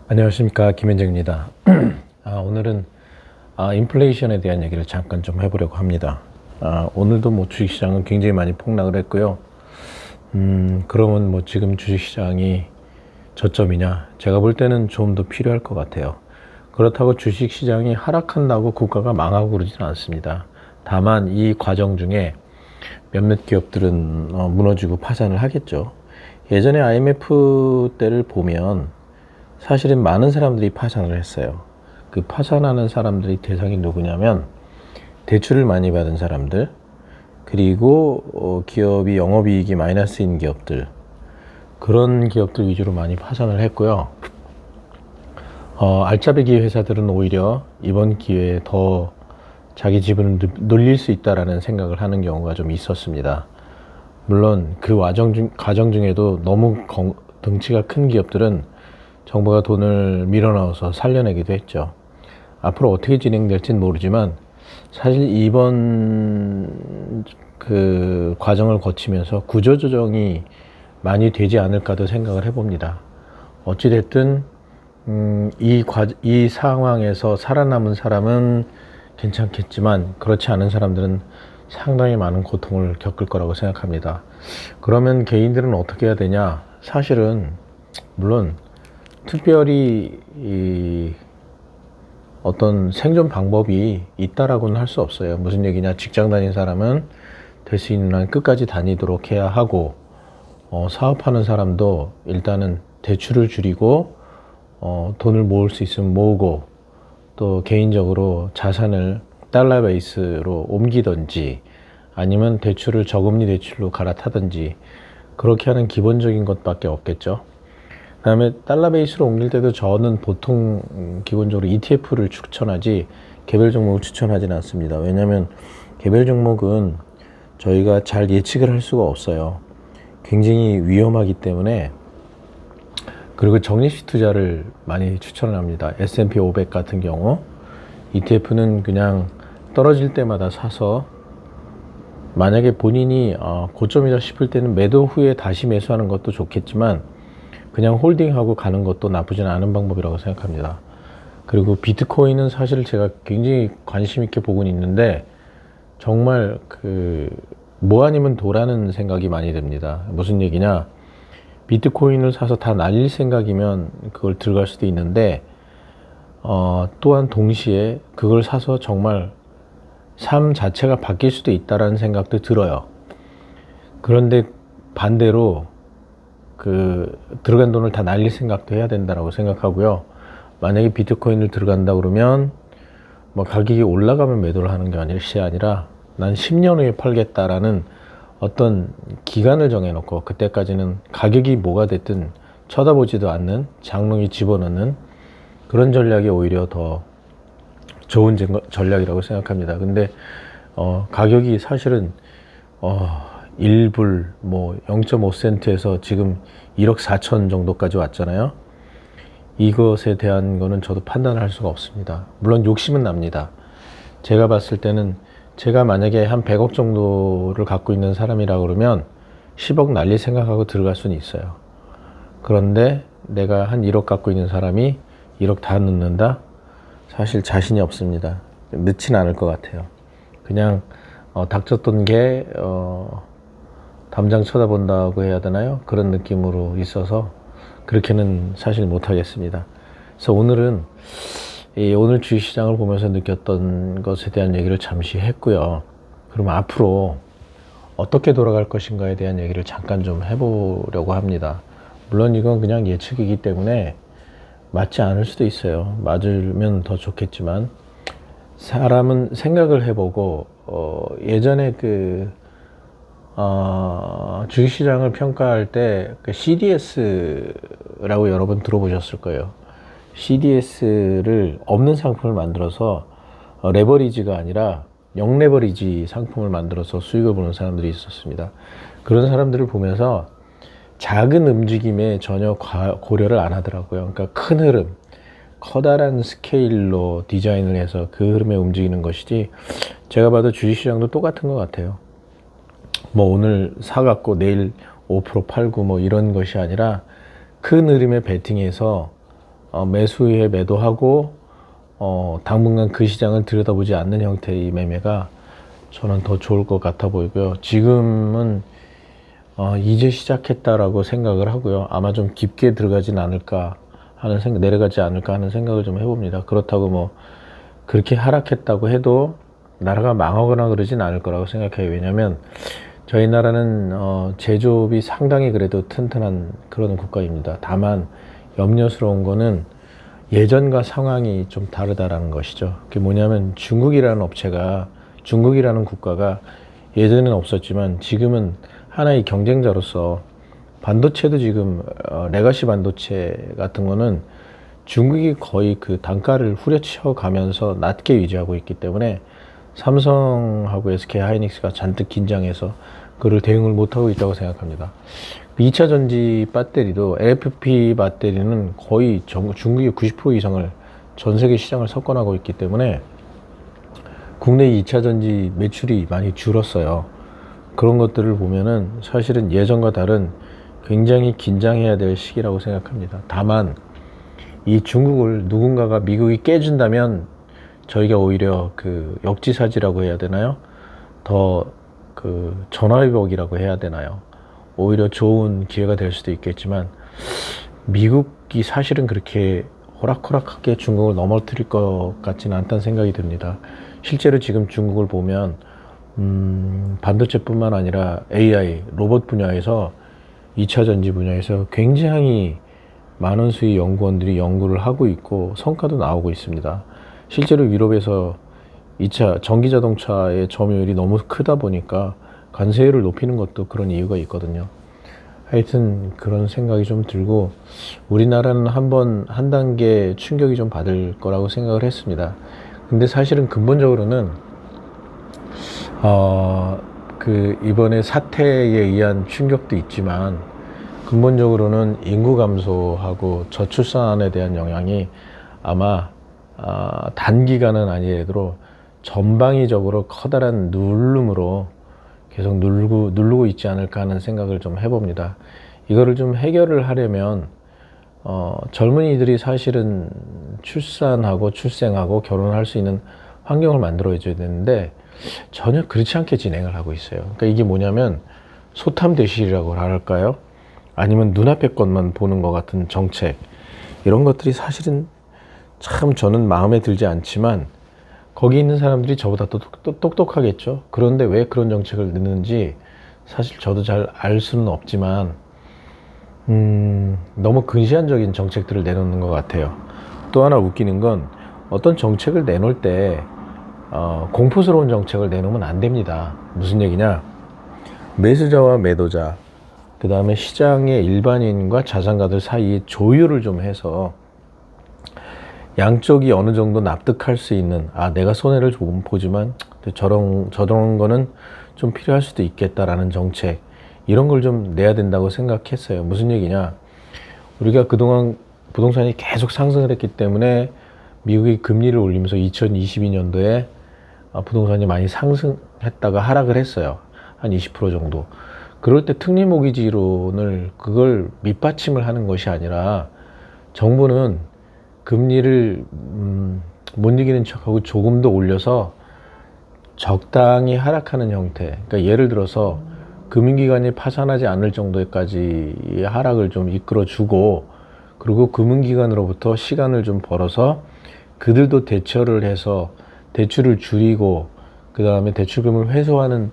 안녕하십니까, 김현정입니다. 오늘은 인플레이션에 대한 얘기를 잠깐 좀 해보려고 합니다. 오늘도 뭐 주식시장은 굉장히 많이 폭락을 했고요. 그러면 뭐 지금 주식시장이 저점이냐? 제가 볼 때는 좀 더 필요할 것 같아요. 그렇다고 주식시장이 하락한다고 국가가 망하고 그러지는 않습니다. 다만 이 과정 중에 몇몇 기업들은 무너지고 파산을 하겠죠. 예전에 IMF 때를 보면 사실은 많은 사람들이 파산을 했어요. 그 파산하는 사람들이 대상이 누구냐면 대출을 많이 받은 사람들, 그리고 기업이 영업이익이 마이너스인 기업들, 그런 기업들 위주로 많이 파산을 했고요. 알짜배기 회사들은 오히려 이번 기회에 더 자기 지분을 늘릴 수 있다라는 생각을 하는 경우가 좀 있었습니다. 물론 그 과정 중에도 너무 덩치가 큰 기업들은 정부가 돈을 밀어넣어서 살려내기도 했죠. 앞으로 어떻게 진행될지는 모르지만 사실 이번 그 과정을 거치면서 구조조정이 많이 되지 않을까도 생각을 해봅니다. 어찌됐든 이 상황에서 살아남은 사람은 괜찮겠지만 그렇지 않은 사람들은 상당히 많은 고통을 겪을 거라고 생각합니다. 그러면 개인들은 어떻게 해야 되냐? 사실은 물론 특별히 어떤 생존 방법이 있다라고는 할 수 없어요. 무슨 얘기냐? 직장 다닌 사람은 될 수 있는 한 끝까지 다니도록 해야 하고, 사업하는 사람도 일단은 대출을 줄이고 돈을 모을 수 있으면 모으고, 또 개인적으로 자산을 달러 베이스로 옮기든지 아니면 대출을 저금리 대출로 갈아타든지 그렇게 하는 기본적인 것밖에 없겠죠. 그 다음에 달러 베이스로 옮길 때도 저는 보통 기본적으로 ETF를 추천하지 개별 종목을 추천하지는 않습니다. 왜냐하면 개별 종목은 저희가 잘 예측을 할 수가 없어요. 굉장히 위험하기 때문에. 그리고 적립식 투자를 많이 추천을 합니다. S&P 500 같은 경우 ETF는 그냥 떨어질 때마다 사서 만약에 본인이 고점이다 싶을 때는 매도 후에 다시 매수하는 것도 좋겠지만 그냥 홀딩하고 가는 것도 나쁘지는 않은 방법이라고 생각합니다. 그리고 비트코인은 사실 제가 굉장히 관심 있게 보고는 있는데 정말 뭐 아니면 도라는 생각이 많이 듭니다. 무슨 얘기냐? 비트코인을 사서 다 날릴 생각이면 그걸 들어갈 수도 있는데 또한 동시에 그걸 사서 정말 삶 자체가 바뀔 수도 있다라는 생각도 들어요. 그런데 반대로 들어간 돈을 다 날릴 생각도 해야 된다라고 생각하고요. 만약에 비트코인을 들어간다 그러면 뭐 가격이 올라가면 매도를 하는 게 아니라 난 10년 후에 팔겠다라는 어떤 기간을 정해놓고 그때까지는 가격이 뭐가 됐든 쳐다보지도 않는 장롱에 집어넣는 그런 전략이 오히려 더 좋은 전략이라고 생각합니다. 근데 가격이 사실은 1불 뭐 0.5센트에서 지금 1억 4천 정도까지 왔잖아요. 이것에 대한 거는 저도 판단을 할 수가 없습니다. 물론 욕심은 납니다. 제가 봤을 때는 제가 만약에 한 100억 정도를 갖고 있는 사람이라 그러면 10억 날릴 생각하고 들어갈 수는 있어요. 그런데 내가 한 1억 갖고 있는 사람이 1억 다 넣는다? 사실 자신이 없습니다. 넣진 않을 것 같아요. 그냥 닥쳤던 게 담장 쳐다본다고 해야 되나요? 그런 느낌으로 있어서 그렇게는 사실 못하겠습니다. 그래서 오늘은 오늘 주식시장을 보면서 느꼈던 것에 대한 얘기를 잠시 했고요. 그럼 앞으로 어떻게 돌아갈 것인가에 대한 얘기를 잠깐 좀 해보려고 합니다. 물론 이건 그냥 예측이기 때문에 맞지 않을 수도 있어요. 맞으면 더 좋겠지만 사람은 생각을 해보고 예전에 주식시장을 평가할 때 CDS라고 여러 번 들어보셨을 거예요. CDS를 없는 상품을 만들어서 레버리지가 아니라 영레버리지 상품을 만들어서 수익을 보는 사람들이 있었습니다. 그런 사람들을 보면서 작은 움직임에 전혀 고려를 안 하더라고요. 그러니까 큰 흐름, 커다란 스케일로 디자인을 해서 그 흐름에 움직이는 것이지 제가 봐도 주식시장도 똑같은 것 같아요. 뭐 오늘 사갖고 내일 5% 팔고 뭐 이런 것이 아니라 큰 흐름에 베팅해서 매수에 매도하고 당분간 그 시장을 들여다보지 않는 형태의 매매가 저는 더 좋을 것 같아 보이고요. 지금은 이제 시작했다라고 생각을 하고요. 아마 좀 깊게 들어가진 않을까 하는 생각, 내려가지 않을까 하는 생각을 좀 해봅니다. 그렇다고 뭐 그렇게 하락했다고 해도 나라가 망하거나 그러진 않을 거라고 생각해요. 왜냐하면 저희 나라는 제조업이 상당히 그래도 튼튼한 그런 국가입니다. 다만 염려스러운 거는 예전과 상황이 좀 다르다라는 것이죠. 그게 뭐냐면 중국이라는 국가가 예전에는 없었지만 지금은 하나의 경쟁자로서 반도체도 지금 레가시 반도체 같은 거는 중국이 거의 그 단가를 후려쳐 가면서 낮게 유지하고 있기 때문에 삼성하고 SK 하이닉스가 잔뜩 긴장해서 그를 대응을 못하고 있다고 생각합니다. 2차 전지 배터리도 LFP 배터리는 거의 중국의 90% 이상을 전 세계 시장을 석권하고 있기 때문에 국내 2차 전지 매출이 많이 줄었어요. 그런 것들을 보면은 사실은 예전과 다른 굉장히 긴장해야 될 시기라고 생각합니다. 다만 이 중국을 누군가가 미국이 깨준다면 저희가 오히려 그 역지사지라고 해야 되나요? 더 그 전화위복이라고 해야 되나요? 오히려 좋은 기회가 될 수도 있겠지만 미국이 사실은 그렇게 호락호락하게 중국을 넘어뜨릴 것 같지는 않다는 생각이 듭니다. 실제로 지금 중국을 보면 반도체뿐만 아니라 AI, 로봇 분야에서 2차 전지 분야에서 굉장히 많은 수의 연구원들이 연구를 하고 있고 성과도 나오고 있습니다. 실제로 유럽에서 2차 전기 자동차의 점유율이 너무 크다 보니까 관세율을 높이는 것도 그런 이유가 있거든요. 하여튼 그런 생각이 좀 들고 우리나라는 한 단계 충격이 좀 받을 거라고 생각을 했습니다. 근데 사실은 근본적으로는 그 이번에 사태에 의한 충격도 있지만 근본적으로는 인구 감소하고 저출산에 대한 영향이 아마 단기간은 아니더라도 전방위적으로 커다란 누름으로 계속 누르고 있지 않을까 하는 생각을 좀 해봅니다. 이거를 좀 해결을 하려면 젊은이들이 사실은 출산하고 출생하고 결혼할 수 있는 환경을 만들어 줘야 되는데 전혀 그렇지 않게 진행을 하고 있어요. 그러니까 이게 뭐냐면 소탐대실이라고 할까요? 아니면 눈앞의 것만 보는 것 같은 정책, 이런 것들이 사실은 참 저는 마음에 들지 않지만 거기 있는 사람들이 저보다 또 똑똑하겠죠. 그런데 왜 그런 정책을 넣는지 사실 저도 잘 알 수는 없지만 너무 근시안적인 정책들을 내놓는 것 같아요. 또 하나 웃기는 건 어떤 정책을 내놓을 때 공포스러운 정책을 내놓으면 안 됩니다. 무슨 얘기냐? 매수자와 매도자, 그 다음에 시장의 일반인과 자산가들 사이에 조율을 좀 해서 양쪽이 어느 정도 납득할 수 있는, 내가 손해를 조금 보지만 저런 거는 좀 필요할 수도 있겠다라는 정책, 이런 걸 좀 내야 된다고 생각했어요. 무슨 얘기냐? 우리가 그동안 부동산이 계속 상승을 했기 때문에 미국이 금리를 올리면서 2022년도에 부동산이 많이 상승했다가 하락을 했어요. 한 20% 정도. 그럴 때 특례모기지론을 그걸 밑받침을 하는 것이 아니라 정부는 금리를 못 이기는 척하고 조금 더 올려서 적당히 하락하는 형태, 그러니까 예를 들어서 금융기관이 파산하지 않을 정도까지 하락을 좀 이끌어주고, 그리고 금융기관으로부터 시간을 좀 벌어서 그들도 대처를 해서 대출을 줄이고 그 다음에 대출금을 회수하는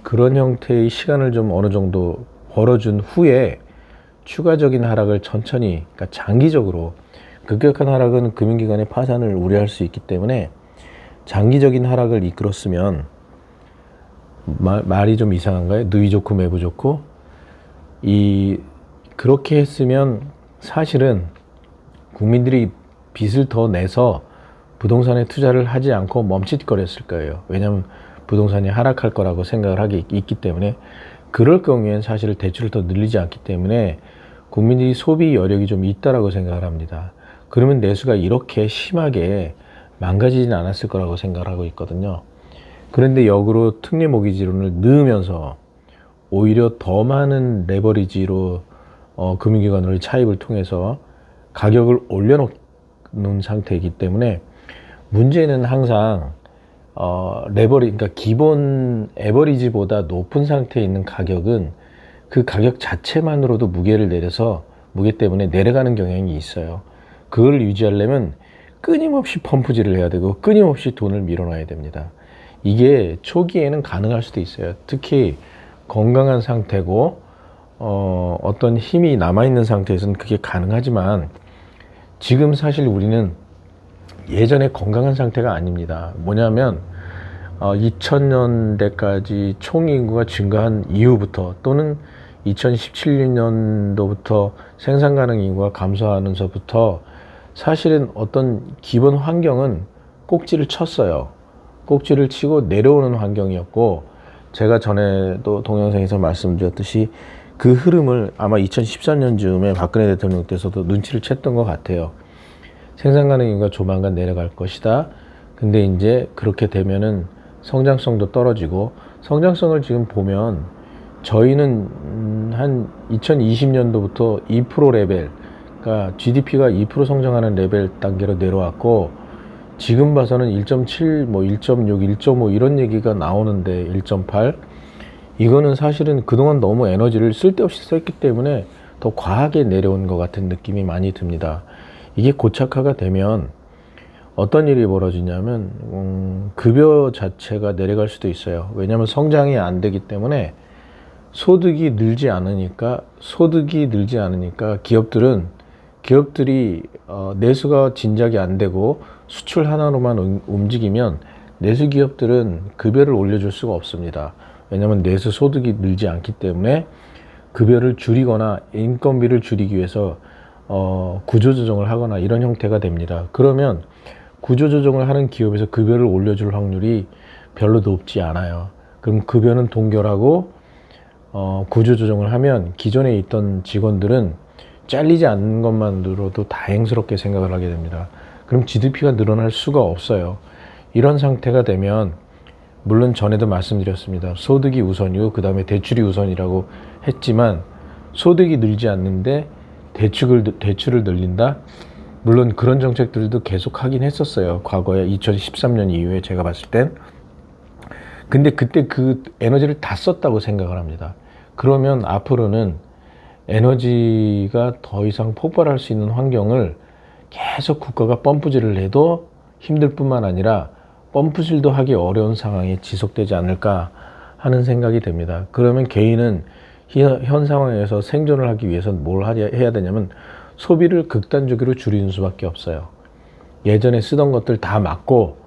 그런 형태의 시간을 좀 어느 정도 벌어준 후에 추가적인 하락을 천천히, 그러니까 장기적으로, 급격한 하락은 금융기관의 파산을 우려할 수 있기 때문에 장기적인 하락을 이끌었으면, 말이 좀 이상한가요? 누이 좋고 매부 좋고, 그렇게 했으면 사실은 국민들이 빚을 더 내서 부동산에 투자를 하지 않고 멈칫거렸을 거예요. 왜냐하면 부동산이 하락할 거라고 생각을 하기 있기 때문에. 그럴 경우에는 사실 대출을 더 늘리지 않기 때문에 국민들이 소비 여력이 좀 있다라고 생각을 합니다. 그러면 내수가 이렇게 심하게 망가지진 않았을 거라고 생각을 하고 있거든요. 그런데 역으로 특례모기지론을 넣으면서 오히려 더 많은 레버리지로 금융기관으로의 차입을 통해서 가격을 올려놓는 상태이기 때문에 문제는 항상 그러니까 기본 에버리지보다 높은 상태에 있는 가격은 그 가격 자체만으로도 무게 때문에 내려가는 경향이 있어요. 그걸 유지하려면 끊임없이 펌프질을 해야 되고 끊임없이 돈을 밀어넣어야 됩니다. 이게 초기에는 가능할 수도 있어요. 특히 건강한 상태고 어떤 힘이 남아있는 상태에서는 그게 가능하지만 지금 사실 우리는 예전에 건강한 상태가 아닙니다. 뭐냐면 2000년대까지 총인구가 증가한 이후부터 또는 2017년도부터 생산 가능 인구가 감소하면서부터 사실은 어떤 기본 환경은 꼭지를 쳤어요. 꼭지를 치고 내려오는 환경이었고, 제가 전에도 동영상에서 말씀드렸듯이 그 흐름을 아마 2014년쯤에 박근혜 대통령 때서도 눈치를 챘던 것 같아요. 생산 가능 인구가 조만간 내려갈 것이다. 근데 이제 그렇게 되면은 성장성도 떨어지고, 성장성을 지금 보면 저희는 한 2020년도부터 2% 레벨, 그러니까 GDP가 2% 성장하는 레벨 단계로 내려왔고, 지금 봐서는 1.7, 뭐 1.6, 1.5 이런 얘기가 나오는데 1.8, 이거는 사실은 그동안 너무 에너지를 쓸데없이 썼기 때문에 더 과하게 내려온 것 같은 느낌이 많이 듭니다. 이게 고착화가 되면 어떤 일이 벌어지냐면 급여 자체가 내려갈 수도 있어요. 왜냐하면 성장이 안 되기 때문에 소득이 늘지 않으니까 기업들이 내수가 진작이 안 되고 수출 하나로만 움직이면 내수 기업들은 급여를 올려줄 수가 없습니다. 왜냐하면 내수 소득이 늘지 않기 때문에 급여를 줄이거나 인건비를 줄이기 위해서 구조조정을 하거나 이런 형태가 됩니다. 그러면 구조조정을 하는 기업에서 급여를 올려줄 확률이 별로 높지 않아요. 그럼 급여는 동결하고 구조조정을 하면 기존에 있던 직원들은 잘리지 않는 것만으로도 다행스럽게 생각을 하게 됩니다. 그럼 GDP가 늘어날 수가 없어요. 이런 상태가 되면, 물론 전에도 말씀드렸습니다. 소득이 우선이고 그 다음에 대출이 우선이라고 했지만, 소득이 늘지 않는데 대출을 늘린다? 물론 그런 정책들도 계속 하긴 했었어요. 과거에 2013년 이후에 제가 봤을 땐. 근데 그때 그 에너지를 다 썼다고 생각을 합니다. 그러면 앞으로는 에너지가 더 이상 폭발할 수 있는 환경을 계속 국가가 펌프질을 해도 힘들 뿐만 아니라 펌프질도 하기 어려운 상황이 지속되지 않을까 하는 생각이 듭니다. 그러면 개인은 현 상황에서 생존을 하기 위해서는 뭘 해야 되냐면 소비를 극단적으로 줄이는 수밖에 없어요. 예전에 쓰던 것들 다 막고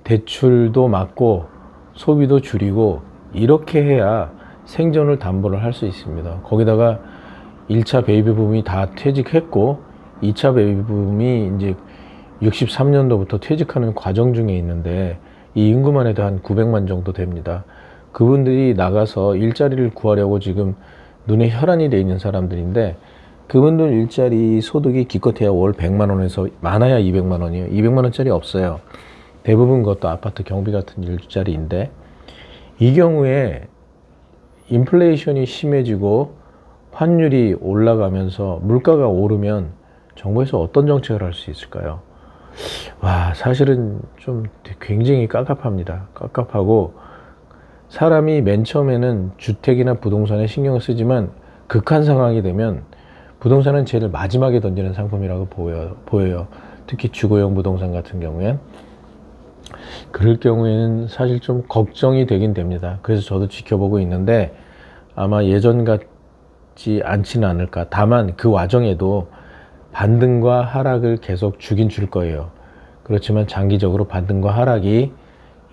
대출도 막고 소비도 줄이고 이렇게 해야 생존을 담보를 할 수 있습니다. 거기다가 1차 베이비붐이 다 퇴직했고 2차 베이비붐이 이제 63년도부터 퇴직하는 과정 중에 있는데 이 인구만 해도 한 900만 정도 됩니다. 그분들이 나가서 일자리를 구하려고 지금 눈에 혈안이 돼 있는 사람들인데, 그분들 일자리 소득이 기껏해야 월 100만 원에서 많아야 200만 원이에요. 200만 원짜리 없어요. 대부분 그것도 아파트 경비 같은 일자리인데, 이 경우에 인플레이션이 심해지고 환율이 올라가면서 물가가 오르면 정부에서 어떤 정책을 할 수 있을까요? 사실은 좀 굉장히 깝깝합니다. 깝깝하고, 사람이 맨 처음에는 주택이나 부동산에 신경을 쓰지만 극한 상황이 되면 부동산은 제일 마지막에 던지는 상품이라고 보여요. 특히 주거용 부동산 같은 경우엔. 그럴 경우에는 사실 좀 걱정이 되긴 됩니다. 그래서 저도 지켜보고 있는데 아마 예전 같지 않지는 않을까. 다만 그 와중에도 반등과 하락을 계속 주긴 줄 거예요. 그렇지만 장기적으로 반등과 하락이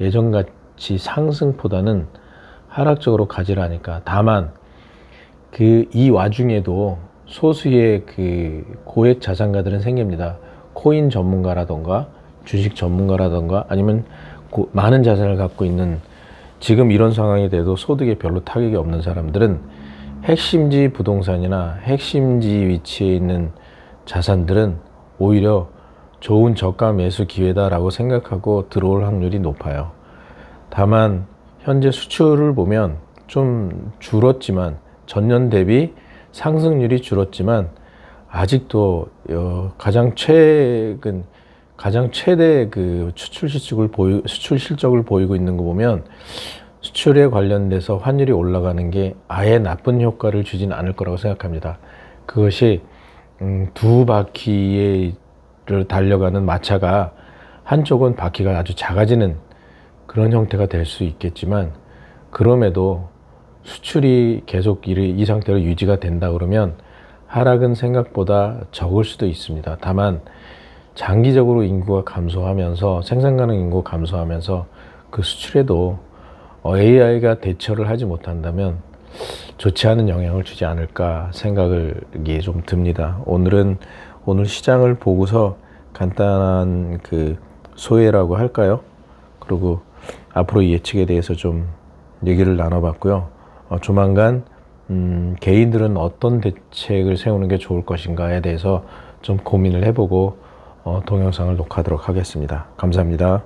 예전같이 상승보다는 하락적으로 가지라니까. 다만 이 와중에도 소수의 그 고액 자산가들은 생깁니다. 코인 전문가라던가 주식 전문가라던가 아니면 많은 자산을 갖고 있는, 지금 이런 상황이 돼도 소득에 별로 타격이 없는 사람들은 핵심지 부동산이나 핵심지 위치에 있는 자산들은 오히려 좋은 저가 매수 기회다라고 생각하고 들어올 확률이 높아요. 다만 현재 수출을 보면 좀 줄었지만, 전년 대비 상승률이 줄었지만 아직도 가장 최대 그 수출 실적을 보이고 있는 거 보면 수출에 관련돼서 환율이 올라가는 게 아예 나쁜 효과를 주진 않을 거라고 생각합니다. 그것이 두 바퀴를 달려가는 마차가 한쪽은 바퀴가 아주 작아지는 그런 형태가 될 수 있겠지만, 그럼에도 수출이 계속 이 상태로 유지가 된다 그러면 하락은 생각보다 적을 수도 있습니다. 다만 장기적으로 인구가 감소하면서, 생산 가능 인구가 감소하면서 그 수출에도 AI가 대처를 하지 못한다면 좋지 않은 영향을 주지 않을까 생각이 좀 듭니다. 오늘 시장을 보고서 간단한 그 소회라고 할까요? 그리고 앞으로 예측에 대해서 좀 얘기를 나눠봤고요. 조만간 개인들은 어떤 대책을 세우는 게 좋을 것인가에 대해서 좀 고민을 해보고 동영상을 녹화하도록 하겠습니다. 감사합니다.